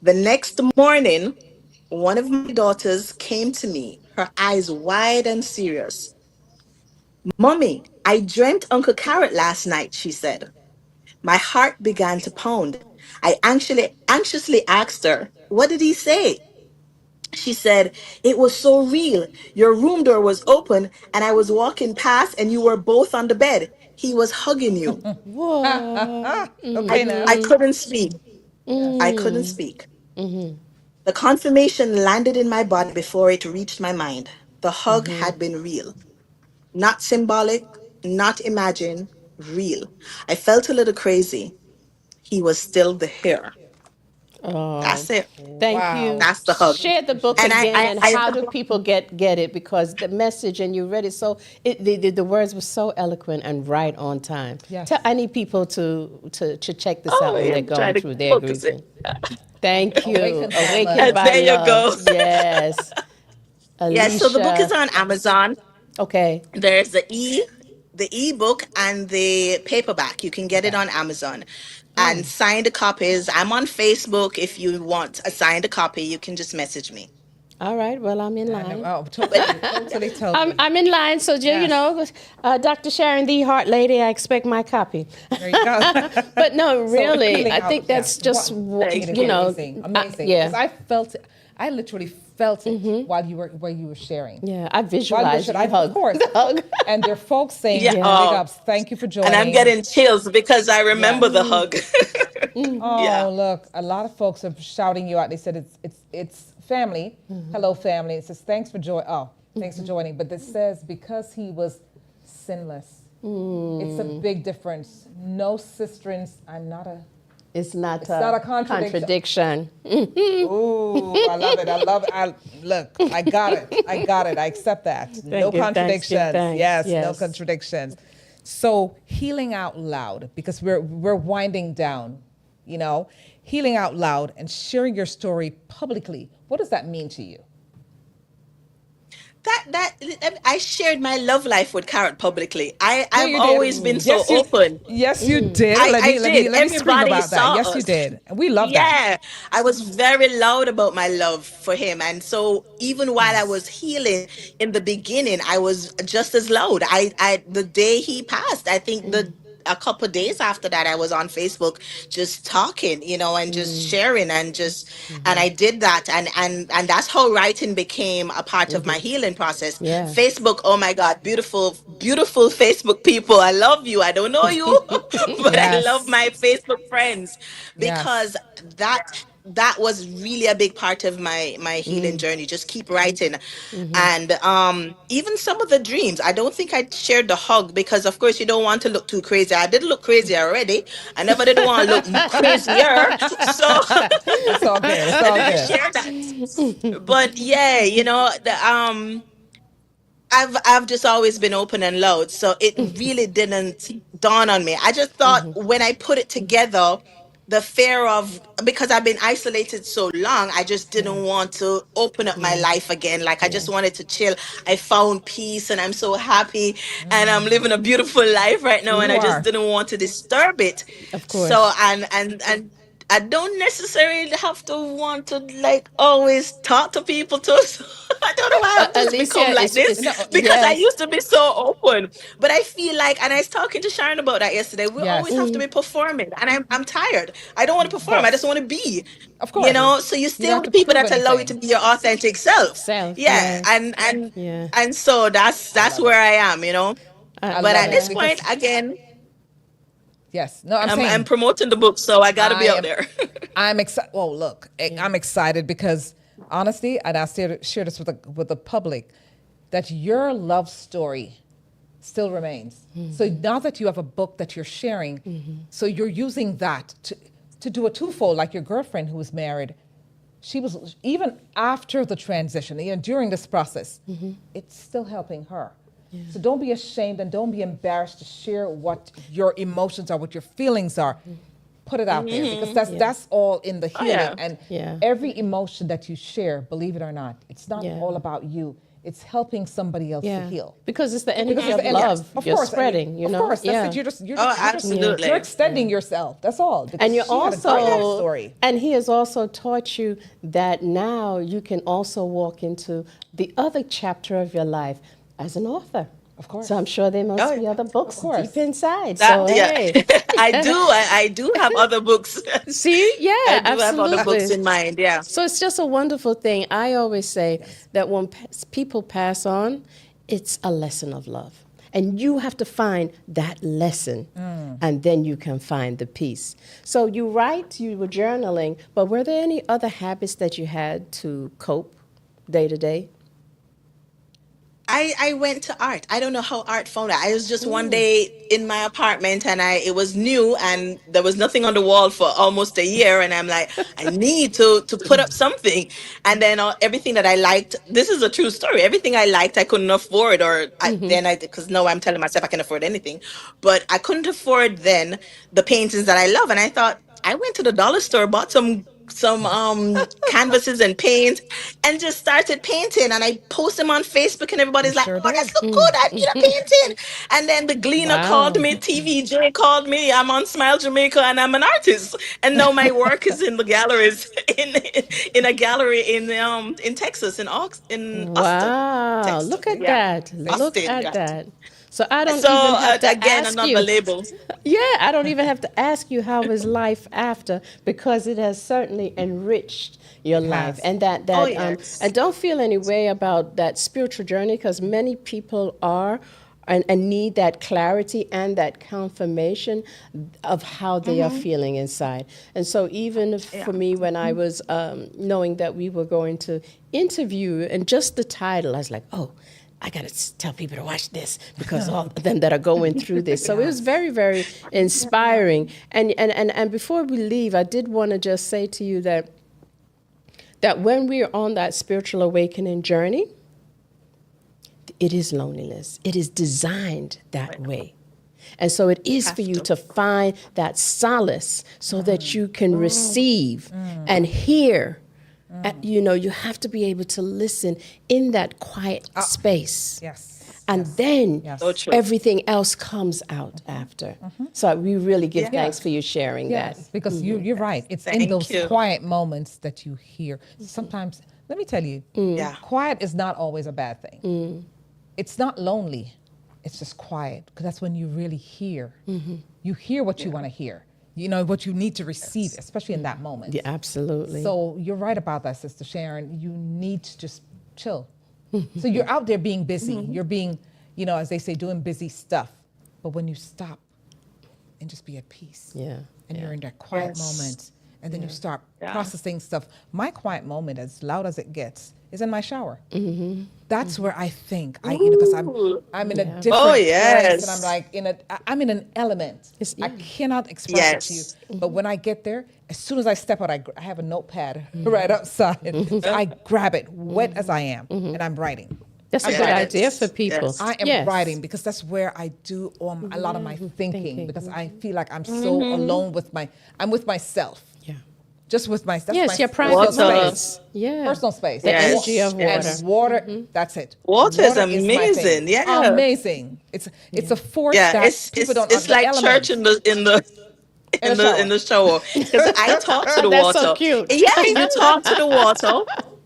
The next morning, one of my daughters came to me, her eyes wide and serious. Mommy, I dreamt Uncle Carrot last night, she said. My heart began to pound. I anxiously asked her, what did he say? She said, it was so real. Your room door was open and I was walking past and you were both on the bed. He was hugging you. Whoa. Okay, I now. couldn't speak. Yes. I couldn't speak. The confirmation landed in my body before it reached my mind. The hug had been real, not symbolic, not imagined, real. I felt a little crazy. He was still there. Oh, That's it. thank Wow. you. That's the hug. Share the book And again, and how do people get it? Because the message, and you read it so, the words were so eloquent and right on time. Yes. I need people to check this out when they're I'm going trying to through their focus it. grieving. Thank you. Awakened by Awakened Love. by There you Love. go. Yes. Yes, so the book is Alicia. on Amazon. Okay. There's the ebook and the paperback. You can get it on Amazon. And signed copies. I'm on Facebook. If you want a signed copy, you can just message me. All right. Well, I'm in I know. line. Oh, totally. I'm in line, so Yes. Dr. Sharon, the heart lady, I expect my copy. There you go. But no, So really, healing I out, think that's yeah. just Amazing. Amazing. yeah, Because I felt it. I literally felt it while you were sharing. yeah. I While you were visualized the sharing, hug. of course. The hug. And there are folks saying, Yeah. big Oh, ups. Thank you for joining. and I'm getting chills because I remember Yes. the hug. Oh, Yeah. look, a lot of folks are shouting you out. They said it's family. Hello, family. It says thanks for thanks for joining. But this says because he was sinless. It's a big difference. No sisterins. It's not not a a contradiction. contradiction. Ooh, I love it. Look, I got it. I accept that. No you, thanks, contradictions. thanks, Yes, no yes. contradictions. So healing out loud, because we're winding down, you know, healing out loud and sharing your story publicly. What does that mean to you? That I shared my love life with Carrot publicly. No, I've you did. always been so Yes, you. open. Yes, you did. I did. Let me scream Everybody about that. saw Yes, you us. did. And we love that. Yeah, I was very loud about my love for him. And so even while I was Yes. healing in the beginning, I was just as loud. The day he passed, I think a couple of days after that, I was on Facebook just talking, and just sharing and I did that. And that's how writing became a part of my healing process. Yeah. Facebook, oh my God, beautiful, beautiful Facebook people. I love you. I don't know you, but I love Yes. my Facebook friends Yes. because that was really a big part of my healing journey. Just keep writing. And even some of the dreams, I don't think I shared the hug because of course you don't want to look too crazy. I did look crazy already. I never did want to look crazier. So It's all good. It's I all didn't good. share that. But yeah, I've just always been open and loud, so it really didn't dawn on me. I just thought when I put it together, the fear of because I've been isolated so long, I just Yeah. didn't want to open up my Yeah. life again. Like I Yeah. just wanted to chill. I found peace and I'm so happy and I'm living a beautiful life right now and You I just are. didn't want to disturb it. Of So course. and I don't necessarily have to want to like always talk to people too. So I don't know why I've just become Alicia like this No. because I yes. used to be so open. But I feel like, and I was talking to Sharon about that yesterday, we always Yes. have to be performing. And I'm tired. I don't want to Of perform. I just course. want to be, Of course. so you You don't stay have with to people prove that allow you to anything. be your authentic self. Self, Yeah. yes. Yeah. And so I that's love where it. I am. I, I But love at it this yeah. point, because again, yes. No, I'm I'm saying promoting the book, so I gotta I be out am. there. I'm excited. Well, look, I'm excited because honestly, and I share this with the public, that your love story still remains. So now that you have a book that you're sharing, so you're using that to do a twofold, like your girlfriend who was married. She was even after the transition, during this process, it's still helping her. So don't be ashamed and don't be embarrassed to share what your emotions are, what your feelings are. Put it out there because that's all in the Oh healing. yeah. And Yeah. every emotion that you share, believe it or not, it's not Yeah. all about you. It's helping somebody else to Yeah. heal. Because it's the Because energy it's of the energy. love Of you're course, spreading, of course, that's Yeah. it. Oh, absolutely. You're extending yourself. That's all. Because And you she had a great life also, story. and he has also taught you that now you can also walk into the other chapter of your life as an author. Of course. So I'm sure there must Oh, be other books course. deep inside. that So yeah. hey, I do have other books. see, I yeah, do have other books absolutely. in mind. Yeah. So it's just a wonderful thing. I always say Yes. that when people pass on, it's a lesson of love. And you have to find that lesson, and then you can find the peace. So you write, you were journaling, but were there any other habits that you had to cope day to day? I went to art. I don't know how art found it. I was just one day in my apartment and it was new and there was nothing on the wall for almost a year and I'm like, I need to put up something. And then everything that I liked, this is a true story. Everything I liked I couldn't afford because now I'm telling myself I can afford anything. But I couldn't afford then the paintings that I love and I thought I went to the dollar store, bought some canvases and paint and just started painting and I post them on Facebook and You everybody's like, sure oh, that's did. so good, I need a painting. And then the Gleaner called Wow. me, TVJ called me, I'm on Smile Jamaica and I'm an artist and now my work is in the galleries in a gallery in Texas in Austin, Wow. Texas. Look at Yeah, that. Look Austin. at Yeah. that. So I don't So even have to again, ask another you. label. Yeah, I don't even have to ask you how is life after because it has certainly enriched your It life, has. and Oh yes. and don't feel any way about that spiritual journey because many people are and need that clarity and that confirmation of how they are feeling inside. And so even for me, when I was knowing that we were going to interview and just the title, I was like, oh. I got to tell people to watch this because all of them that are going through this. So it was very, very inspiring. And before we leave, I did want to just say to you that when we are on that spiritual awakening journey, it is loneliness. It is designed that way. And so it is for Have you to. to find that solace so that you can receive and hear. You have to be able to listen in that quiet space. Yes. And then Yes. So true. everything else comes out after. So we really give thanks for you sharing Yes, that. because you're right. It's in Thank those you. quiet moments that you hear. Sometimes, let me tell you, Yeah. quiet is not always a bad thing. It's not lonely. It's just quiet because that's when you really hear. You hear what you want to hear. You know what you need to receive, especially in that moment. Yeah, absolutely. So you're right about that, Sister Sharon. You need to just chill. So you're out there being busy. You're being, as they say, doing busy stuff. But when you stop and just be at peace, Yeah. and you're in that quiet Yes. moment, and then you start Yeah. processing stuff. My quiet moment, as loud as it gets, is in my shower. That's where I think because I'm in a different Oh, place, yes. and I'm like I'm in an element. It's- I yeah. cannot express it to Yes. you. But when I get there, as soon as I step out, I have a notepad right outside. So I grab it, wet as I am, and I'm writing. That's a I'm good writing. idea for people. Yes. I am Yes. writing because that's where I do a lot of my thinking, Thinking. because I feel like I'm so alone I'm with myself. Yeah. Just with myself. Yes, your private Water. space. Yeah. Personal space. The Yes. energy of water. And water, that's it. Water is my amazing, thing. yeah. Amazing. It's a force Yeah, that it's people don't it's the like elements. church in the In the in the shower, because I talk to the That's water. so cute. Yeah, you talk to the water.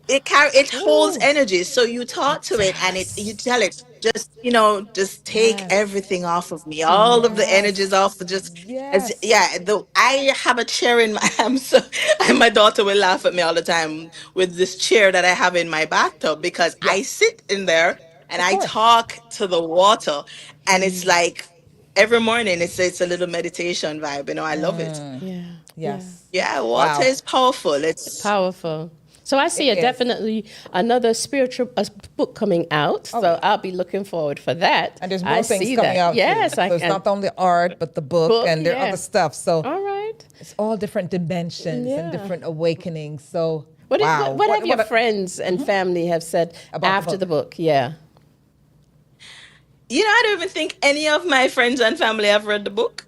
It holds energy, so you talk to it and you does. tell it, just take Yes. everything off of me, all of the energies off. Just as Yes. yeah, I have a chair in my. I'm so, and my daughter will laugh at me all the time with this chair that I have in my bathtub, because I Yes. sit in there and Of I course. talk to the water, and it's like every morning it's a little meditation vibe. I love it. Yeah. Yes. Yeah, water Wow. is powerful. It's Powerful. So I see It is. definitely another spiritual book coming out. So I'll be looking forward for that. And there's more I things see coming that. out. Yes, too. I So it's can. not only art, but the book, and there are yeah. other stuff. So All right. it's all different dimensions Yeah. and different awakenings. So What, wow. what have your a- friends and family have said About the after the book? Yeah. I don't even think any of my friends and family have read the book.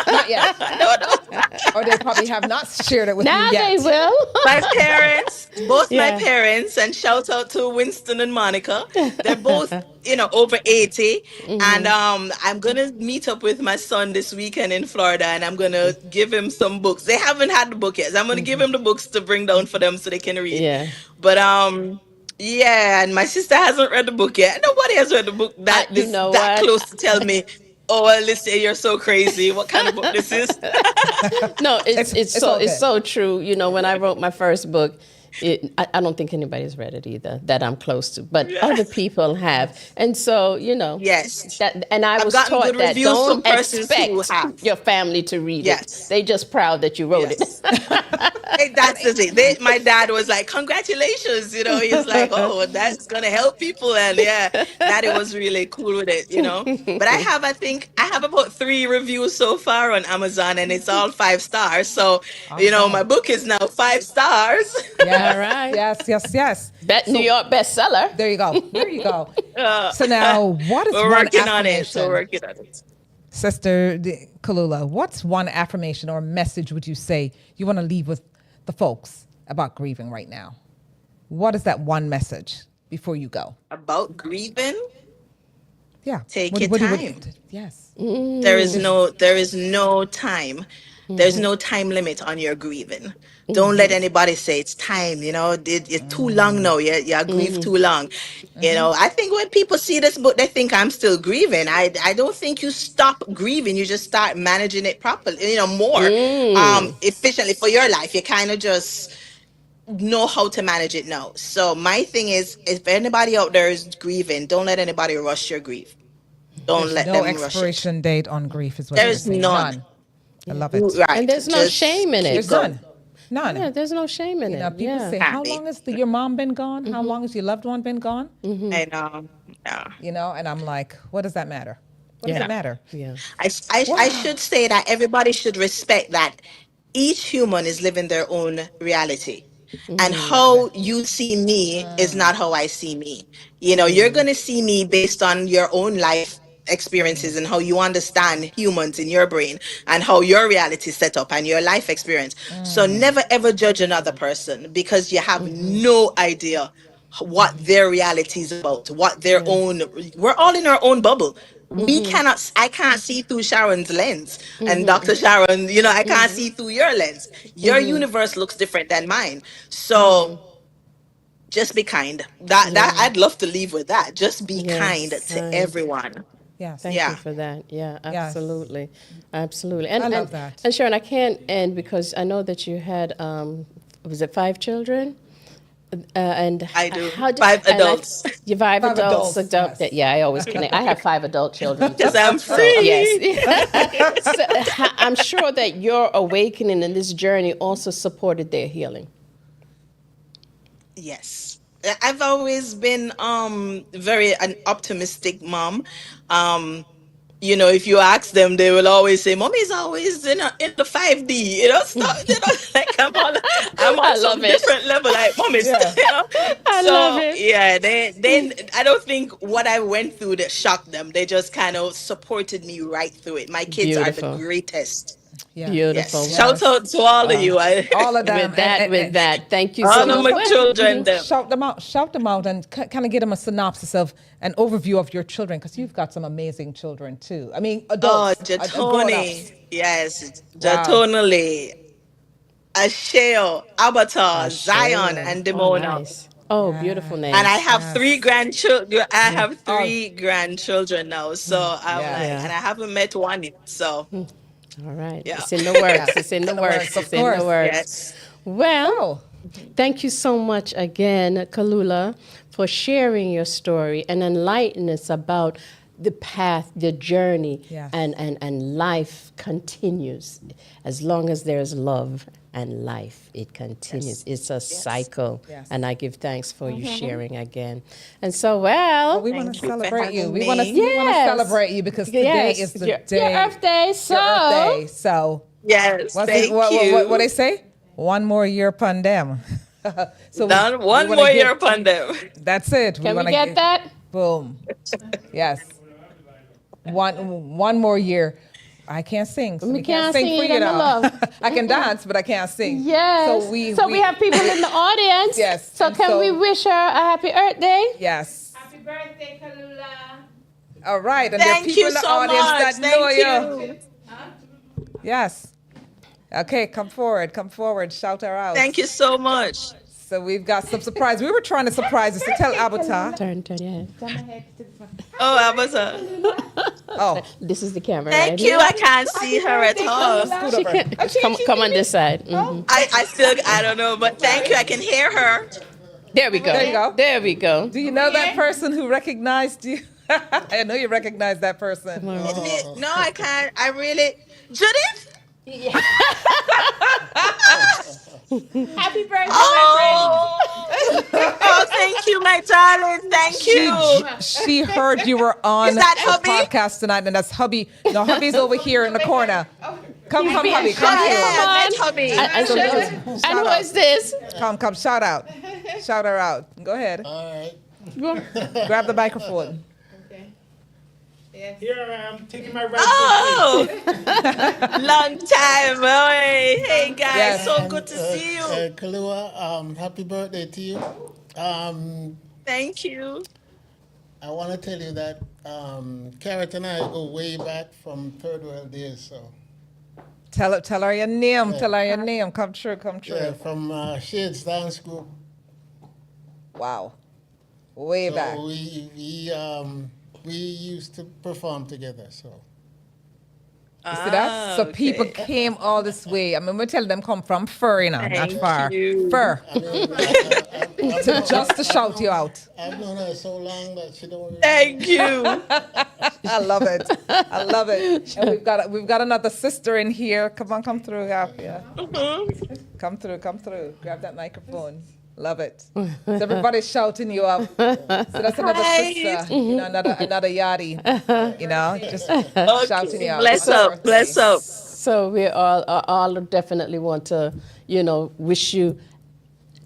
Not yet. No, no. Or they probably have not shared it with Now you yet. they will. My parents, both my Yeah. parents, and shout out to Winston and Monica. They're both, over 80. And I'm gonna meet up with my son this weekend in Florida, and I'm gonna give him some books. They haven't had the book yet. So I'm gonna give him the books to bring down for them so they can read. Yeah. But yeah, and my sister hasn't read the book yet. Nobody has read the book You know that what? close to tell me, oh, Alicia, you're so crazy. What kind of book this is? No, it's It's all good. so true. When I wrote my first book, I don't think anybody's read it either that I'm close to, but other people have, and so Yes. and I I've was gotten taught good that reviews from don't persons who expect have. your family to read Yes. it. They just proud that you wrote Yes. it. That's the thing. My dad was like, congratulations. He's like, oh, that's going to help people. And yeah, daddy was really cool with it. But I think I have about 3 reviews so far on Amazon, and it's all 5 stars. So, Awesome. my book is now 5 stars. Yes, All right. yes. New York bestseller. There you go. There you go. So now, what is We're one working on it. affirmation, So we're working on it. Sister Khulula, what's one affirmation or message would you say you want to leave with the folks about grieving right now? What is that one message before you go? About grieving, Yeah. Take your time. Yes. there is no time. There's no time limit on your grieving. Don't let anybody say it's time. It's too long now. You grieve too long. I think when people see this book, they think I'm still grieving. I don't think you stop grieving. You just start managing it properly. More efficiently for your life. You kind of just know how to manage it now. So my thing is, if anybody out there is grieving, don't let anybody rush your grief. Don't let No them rush it. expiration date on grief is what There's you're saying. none. I love it. Right. And there's no Just shame in it. There's go. none. None. Yeah, there's no shame in it. Now people yeah. say, how Happy. long has your mom been gone? How long has your loved one been gone? I know. Yeah. And I'm like, what does that matter? What does Yeah. it matter? Yeah. I should say that everybody should respect that each human is living their own reality. And how you see me is not how I see me. You're going to see me based on your own life experiences and how you understand humans in your brain and how your reality is set up and your life experience. So never ever judge another person because you have no idea what their reality is about, what their Yeah. own, we're all in our own bubble. We cannot, I can't see through Sharon's lens, and Dr. Sharon, I can't see through your lens. Your universe looks different than mine. So just be kind. That Yeah. I'd love to leave with that. Just be kind Yes. to Kind. everyone. Yes. Thank you Yeah. for that. Yeah, Yes. absolutely, absolutely. I love that. And Sharon, I can't end because I know that you had was it 5 children? And I do. how did 5 and adults. you 5 5 adults. adults, Adult, yes. yeah, I always connect. I have 5 adult children. Because I'm So, free. yes. So, I'm sure that your awakening in this journey also supported their healing. Yes. I've always been very an optimistic mom. Um if you ask them, they will always say, "Mommy's always in the 5D." Stuff. Like I'm on I some love it. different level. Like mommy's, Yeah. I love So it. yeah, they I don't think what I went through that shocked them. They just kind of supported me right through it. My kids are the Beautiful. greatest. Yeah. Beautiful. Yes. Shout out Yes. to all of you. All of them. With that, thank you so all of much. my children. Them. Shout them out, and kind of give them a synopsis of an overview of your children, because you've got some amazing children too. I mean, Oh, adults, grown-ups. Jatoni. Yes, Wow. Jatonali. Asheo, Avatar, Zion, Asheo. and Oh, Demona. nice. Oh, beautiful name. And I have Yes. 3 grandchildren. I have Oh. 3 grandchildren now. So I'm Yeah. like, Yeah. and I haven't met one yet. So All right. Yeah. It's in the works. It's in the the works. works, of It's in the course. works. yes. Well, Oh, thank you so much again, Khulula, for sharing your story and enlightening us about the path, the journey, Yes. and life continues. As long as there's love and life, it continues. It's a cycle. Yes. And I give thanks for you sharing again. And so, well, we want Thank to you for celebrate you. having We want to me. Yes. celebrate you, because today yes, is the your, day. your Earth Day. So, Your Earth Day. So Yes. Thank you. what they say? One more year upon them. So Done. One wanna more give- year upon them. That's it. can we wanna get give- that? Boom. Yes. One more year. I can't sing. So We can't sing for it you under now. love. I can dance, but I can't sing. Yes. So we have people in the audience. Yes, So and can so- we wish her a happy Earth Day? Yes. Happy birthday, Khulula. All right. And there are Thank people you in the so audience much. that know Thank you. you. Yes. Okay, come forward. Come forward. Shout her out. Thank you so much. So we've got some surprise. We were trying to surprise us to tell Avatar. Turn your head. Oh, Avatar. Oh, This is the camera. Thank right you. here. I can't see her at all. She can, come on this side. Mhm. I don't know, but thank you. I can hear her. There we go. There you go. There we go. do you know that person who recognized you? I know you recognize that person. No, I can't. I really. Judith? Happy birthday, Oh, thank you, my darling. Thank you. She heard you were on Is that the hubby? podcast tonight, and that's hubby. No, hubby's over here in the corner. Come, hubby. Come Oh, through. yeah, that's hubby. And who is this? Come. Shout out. Shout her out. Go ahead. All right. Grab the microphone. Here I am taking my rightful Oh, long time. Oh, hey, guys. Yes. So good to see you. Khulula, happy birthday to you. Thank you. I want to tell you that Carrot and I go way back from third world days. So Tell her your name. Tell her your name. Come true. yeah, from Shades Dance Group. Wow. Way back. So we used to perform together. So You see that? So people came all this way. I mean, we tell them come from Fur, you know, not Thank far. you. Fur. I mean, Just to shout you out. I've known her so long that she don't. Really Thank you. I love it. I love it. And we've got another sister in here. Come on, come through. Yeah. Come through. Grab that microphone. Love it. So everybody's shouting you out. So that's another Hi. sister, another yardie, just shouting you out. Bless on her up. Bless birthday. up. So we all definitely want to, wish you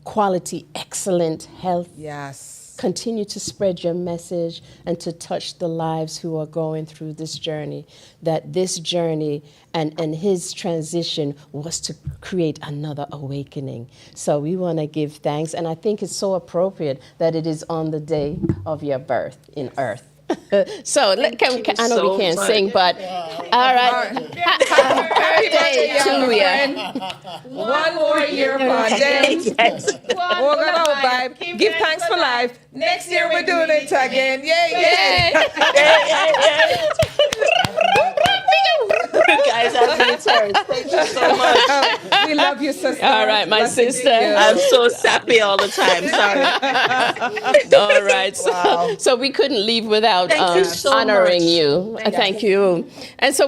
quality, excellent health, Yes. continue to spread your message and to touch the lives who are going through this journey. That this journey and his transition was to create another awakening. So we want to give thanks, and I think it's so appropriate that it is on the day of your birth in Earth. So I know we can't sing, but all right. Happy birthday to you. One more year for them. Vibe. Give thanks for life. Next year we're doing it again. Yay! Guys, that's returned. Thank you so much. We love you, sister. All right, my Blessings sister. to you. I'm so sappy all the time. Sorry. All right. So we couldn't leave without Thank you so honoring much. you. Thank you. And so,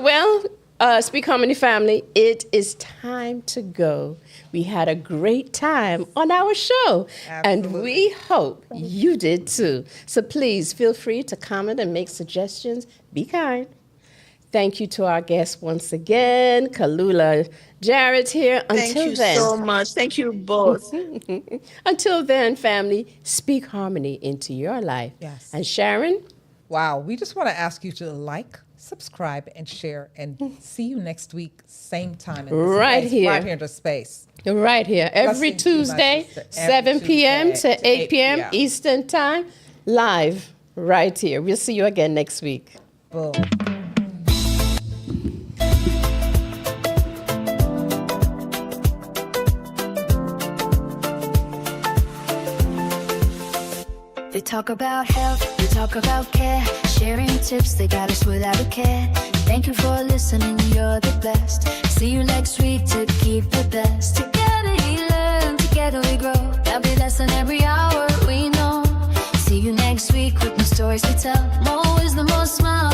Speak Harmony family, it is time to go. We had a great time on our show, and we hope you did too. So please feel free to comment and make suggestions. Be kind. Thank you to our guest once again, Khulula Jarrett here. Thank you so much. Thank you both. Until then, family, speak harmony into your life. Yes. And Sharon? Wow, we just want to ask you to like, subscribe, and share, and see you next week, same time. In this Right space, here. Right here in the space. Right here, every Blessings to you, my Tuesday, sister. 7 Every p.m. Tuesday to 8 p.m. p.m. Eastern Time, live right here. We'll see you again next week. Boom. They talk about health, they talk about care, sharing tips, they got us without a care. Thank you for listening, you're the best. See you next week to keep the best. Together we learn, together we grow. There'll be lesson every hour, we know. See you next week with more stories to tell. More wisdom, more smile.